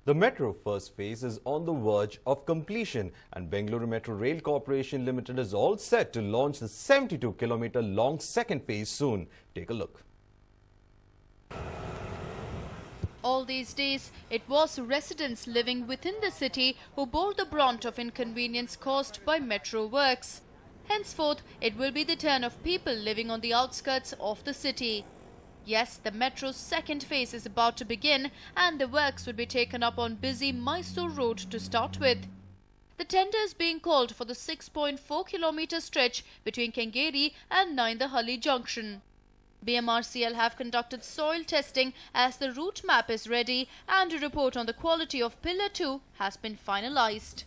The Metro first phase is on the verge of completion and Bengaluru Metro Rail Corporation Limited is all set to launch the 72-kilometer long second phase soon. Take a look. All these days, it was residents living within the city who bore the brunt of inconvenience caused by metro works. Henceforth, it will be the turn of people living on the outskirts of the city. Yes, the metro's second phase is about to begin and the works will be taken up on busy Mysore Road to start with. The tender is being called for the 6.4-kilometer stretch between Kengeri and Naindahalli Junction. BMRCL have conducted soil testing as the route map is ready and a report on the quality of Pillar 2 has been finalized.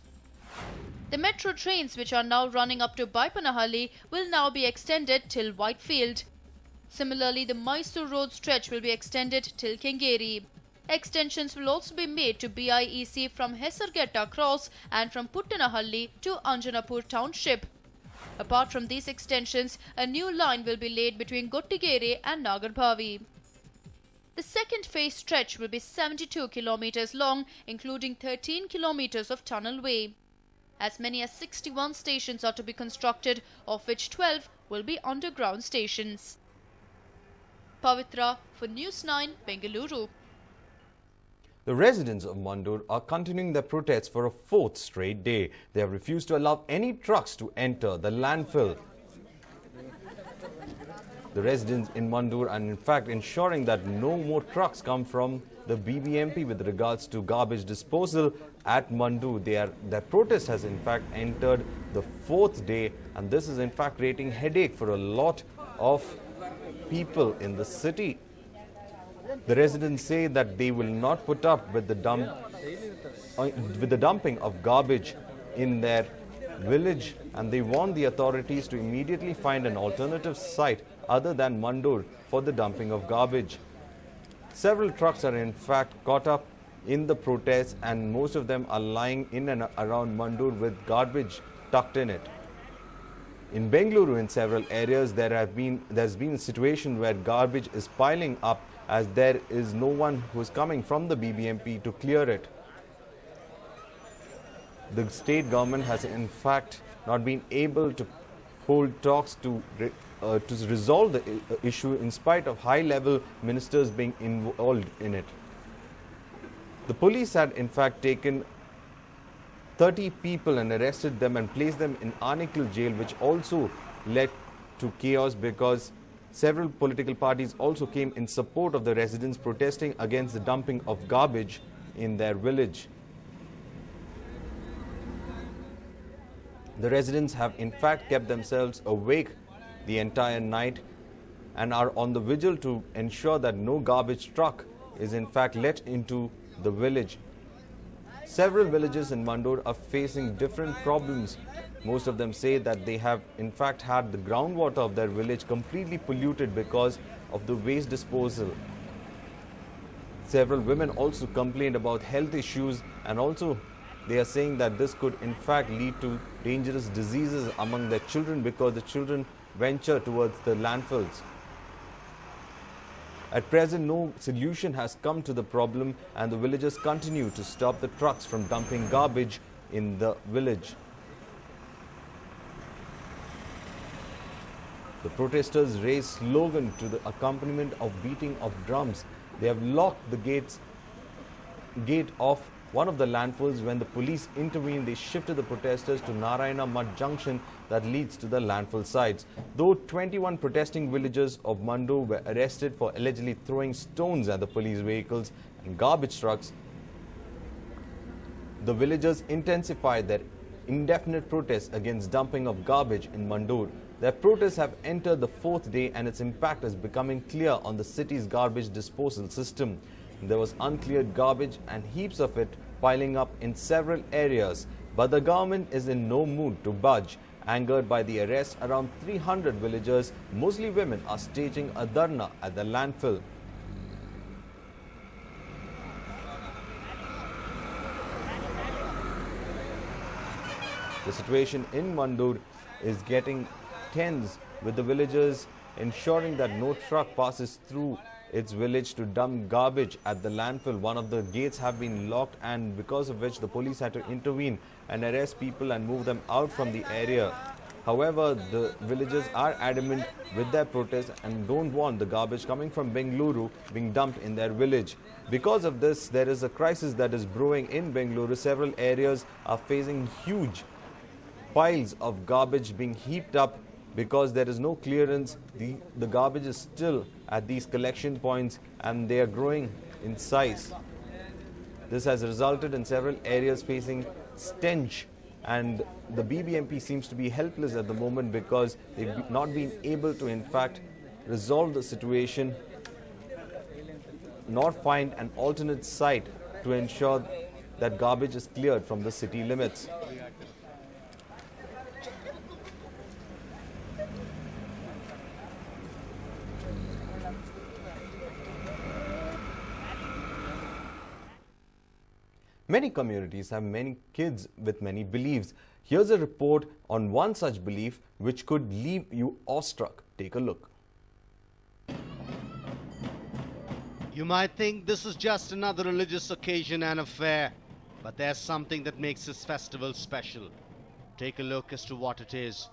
The metro trains which are now running up to Baipanahalli will now be extended till Whitefield. Similarly, the Mysore Road stretch will be extended till Kengeri. Extensions will also be made to BIEC from Hesarghetta Cross and from Puttanahalli to Anjanapur Township. Apart from these extensions, a new line will be laid between Gottigere and Nagarbhavi. The second phase stretch will be 72 kilometers long, including 13 kilometers of tunnelway. As many as 61 stations are to be constructed, of which 12 will be underground stations. Pavitra for News 9, Bengaluru. The residents of Mandur are continuing their protests for a fourth straight day. They have refused to allow any trucks to enter the landfill. The residents in Mandur are in fact ensuring that no more trucks come from the BBMP with regards to garbage disposal at Mandur. Their protest has in fact entered the fourth day, and this is in fact creating headache for a lot of people in the city. The residents say that they will not put up with the dumping of garbage in their village, and they want the authorities to immediately find an alternative site other than Mandur for the dumping of garbage. Several trucks are in fact caught up in the protests, and most of them are lying in and around Mandur with garbage tucked in it. In Bengaluru, in several areas, there's been a situation where garbage is piling up as there is no one who is coming from the BBMP to clear it. The state government has in fact not been able to hold talks to resolve the issue in spite of high-level ministers being involved in it. The police had in fact taken 30 people and arrested them and placed them in Arnikal jail, which also led to chaos because several political parties also came in support of the residents protesting against the dumping of garbage in their village. The residents have in fact kept themselves awake the entire night and are on the vigil to ensure that no garbage truck is in fact let into the village. Several villages in Mandur are facing different problems. Most of them say that they have in fact had the groundwater of their village completely polluted because of the waste disposal. Several women also complained about health issues, and also they are saying that this could in fact lead to dangerous diseases among their children because the children venture towards the landfills. At present, no solution has come to the problem, and the villagers continue to stop the trucks from dumping garbage in the village. The protesters raised slogans to the accompaniment of beating of drums. They have locked the gate of one of the landfills. When the police intervened, they shifted the protesters to Narayana Mutt Junction that leads to the landfill sites. Though 21 protesting villagers of Mandur were arrested for allegedly throwing stones at the police vehicles and garbage trucks, the villagers intensified their indefinite protests against dumping of garbage in Mandur. Their protests have entered the fourth day, and its impact is becoming clear on the city's garbage disposal system. There was uncleared garbage and heaps of it piling up in several areas, but the government is in no mood to budge. Angered by the arrest, around 300 villagers, mostly women, are staging a dharna at the landfill. The situation in Mandur is getting tense, with the villagers ensuring that no truck passes through its village to dump garbage at the landfill. One of the gates have been locked, and because of which the police had to intervene and arrest people and move them out from the area. However, the villagers are adamant with their protest and don't want the garbage coming from Bengaluru being dumped in their village. Because of this, there is a crisis that is brewing in Bengaluru. Several areas are facing huge piles of garbage being heaped up because there is no clearance. The garbage is still at these collection points and they are growing in size. This has resulted in several areas facing stench, and the BBMP seems to be helpless at the moment because they've not been able to in fact resolve the situation nor find an alternate site to ensure that garbage is cleared from the city limits. Many communities have many kids with many beliefs. Here's a report on one such belief which could leave you awestruck. Take a look. You might think this is just another religious occasion and affair, but there's something that makes this festival special. Take a look as to what it is.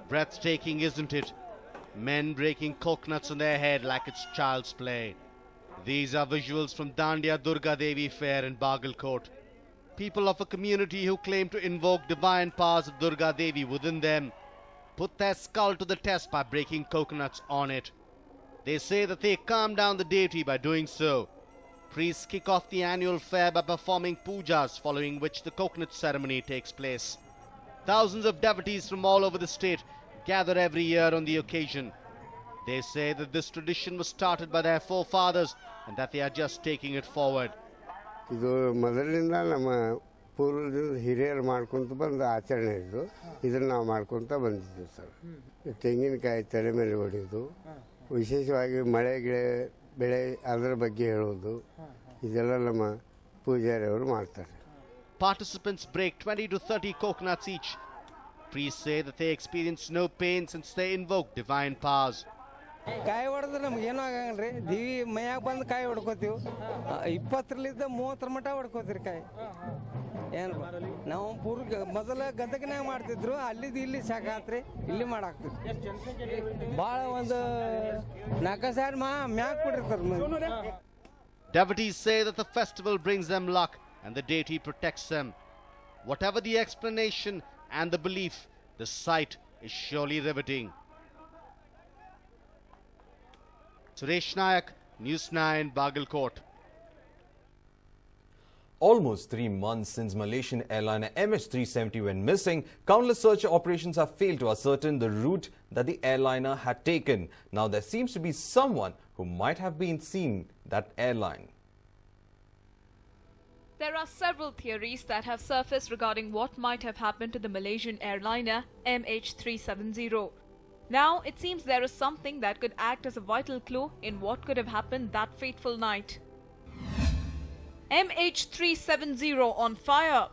Breathtaking, isn't it? Men breaking coconuts on their head like it's child's play. These are visuals from Dandiya Durga Devi Fair in Bagalkot. People of a community who claim to invoke divine powers of Durga Devi within them put their skull to the test by breaking coconuts on it. They say that they calm down the deity by doing so. Priests kick off the annual fair by performing pujas, following which the coconut ceremony takes place. Thousands of devotees from all over the state gather every year on the occasion. They say that this tradition was started by their forefathers and that they are just taking it forward. ಇದು ಮೊದಲಿನಿಂದ ನಮ್ಮ ಪೂರ್ವದಿಂದ ಹಿರಿಯರು ಮಾಡ್ಕೊಂತ ಬಂದ ಆಚರಣೆ ಇದು. ಇದನ್ನು ನಾವು ಮಾಡ್ಕೊಂತ ಬಂದಿದ್ದೀವಿ ಸರ್. ತೆಂಗಿನಕಾಯಿ ತಲೆ ಮೇಲೆ ಹೊಡೆಯೋದು, ವಿಶೇಷವಾಗಿ ಮಳೆ ಬೆಳೆ ಅದರ ಬಗ್ಗೆ ಹೇಳೋದು, ಇದೆಲ್ಲ ನಮ್ಮ ಪೂಜಾರಿಯವರು ಮಾಡ್ತಾರೆ. Participants break 20 to 30 coconuts each. Priests say that they experience no pain since they invoke divine powers. ಕಾಯಿ ಹೊಡೆದ್ರೆ ನಮ್ಗೆ ಏನೂ ಆಗಂಗಿಲ್ಲ ರೀ. ದಿವಿ ಮೈಯಾಗ ಬಂದು ಕಾಯಿ ಹೊಡ್ಕೋತೀವಿ. 20ರಿಂದ 30 ಮಟ ಹೊಡ್ಕೋತೀರಿ ಕಾಯಿ. ಏನು ನಾವು ಮೊದಲ ಗದಗನಾಗ ಮಾಡ್ತಿದ್ರು, ಅಲ್ಲಿದ್ದು ಇಲ್ಲಿ ಸಾಕಾತ್ರಿ, ಇಲ್ಲಿ ಮಾಡಾಕ್ತಿವಿ. ಭಾಳ ಒಂದು 4,000 ಮ್ಯಾಗ ಕೊಟ್ಟಿರ್ತಾರೆ. Devotees say that the festival brings them luck and the deity protects them. Whatever the explanation and the belief, the sight is surely riveting. Suresh Nayak, News9, Bagalkot. Almost 3 months since Malaysian airliner MH370 went missing, countless search operations have failed to ascertain the route that the airliner had taken. Now there seems to be someone who might have been seen that airline. There are several theories that have surfaced regarding what might have happened to the Malaysian airliner MH370. Now it seems there is something that could act as a vital clue in what could have happened that fateful night. MH370 on fire.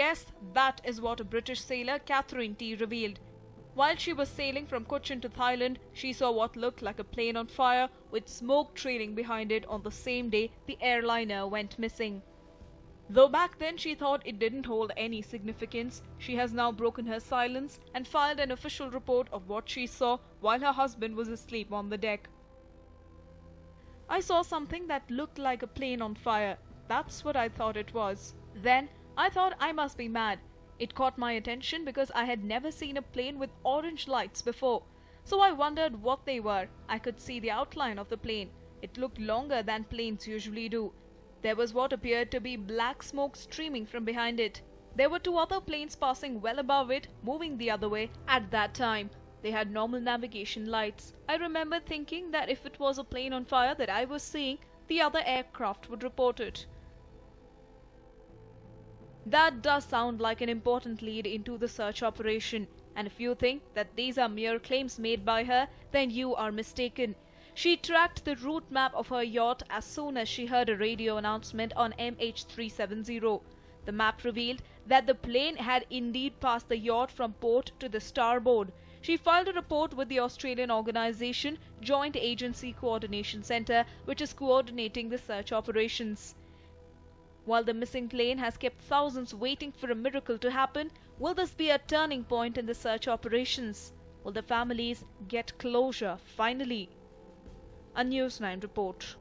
Yes, that is what a British sailor, Catherine T, revealed. While she was sailing from Cochin to Thailand, she saw what looked like a plane on fire with smoke trailing behind it on the same day the airliner went missing. Though back then she thought it didn't hold any significance, she has now broken her silence and filed an official report of what she saw while her husband was asleep on the deck. I saw something that looked like a plane on fire. That's what I thought it was. Then I thought I must be mad. It caught my attention because I had never seen a plane with orange lights before. So I wondered what they were. I could see the outline of the plane. It looked longer than planes usually do. There was what appeared to be black smoke streaming from behind it. There were 2 other planes passing well above it, moving the other way at that time. They had normal navigation lights. I remember thinking that if it was a plane on fire that I was seeing, the other aircraft would report it. That does sound like an important lead into the search operation, and if you think that these are mere claims made by her, then you are mistaken. She tracked the route map of her yacht as soon as she heard a radio announcement on MH370. The map revealed that the plane had indeed passed the yacht from port to the starboard. She filed a report with the Australian organisation Joint Agency Coordination Centre, which is coordinating the search operations. While the missing plane has kept thousands waiting for a miracle to happen, will this be a turning point in the search operations? Will the families get closure finally? A News9 report.